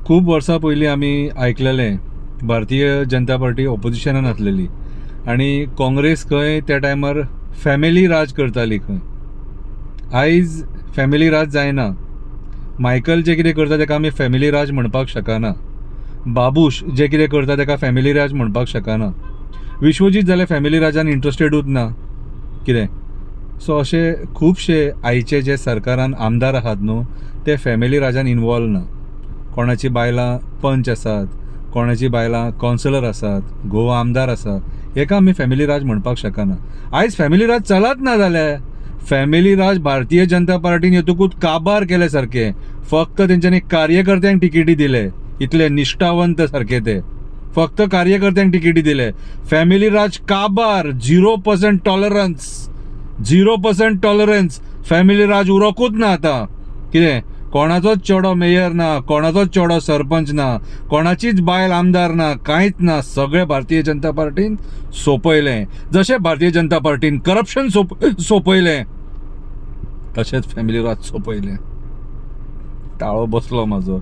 खूप वर्सां पयलीं आमी आयकलेलें भारतीय जनता पार्टी ऑपोजिशनान आसलेली आनी काँग्रेस खंय त्या टायमार फॅमिली राज करताली खंय. आयज फॅमिली राज जायना. मायकल जे कितें करता ताका आमी फॅमिली राज म्हणपाक शकना. बाबूश जे कितें करता ताका फॅमिली राज म्हणपाक शकना. विश्वजीत जाल्यार फॅमिली राजान इंट्रस्टेडूच ना कितें. सो अशे खुबशे आयचे जे सरकारान आमदार आहात न्हू ते फॅमिली राजान इनवॉल्व ना. कोणाची बायलां पंच आसात, कोणाची बायलां कावन्सिलर आसात, गोवा आमदार आसात, हेका आमी फॅमिली राज म्हणपाक शकना. आयज फॅमिली राज चलत ना जाल्यार फॅमिली राज भारतीय जनता पार्टीन येतूकूच काबार केले सारके. फक्त तेंच्यांनी कार्यकर्त्यांक तिकेटी दिले, इतले निश्ठावंत सारके ते फक्त कार्यकर्त्यांक तिकेटी दिले. फॅमिली राज काबार. 0% टॉलरन्स, 0% टॉलरन्स. फॅमिली राज उरोकूच ना आता. कितें कोणाचोच चेडो मेयर ना, कोणाचोच चेडो सरपंच ना, कोणाचीच बायल आमदार ना, कांयच ना. सगळे भारतीय जनता पार्टीन सोपयलें. जशें भारतीय जनता पार्टीन करप्शन सोपयलें तशेंच फॅमिली राज सोपयलें. ताळो बसलो म्हाजो.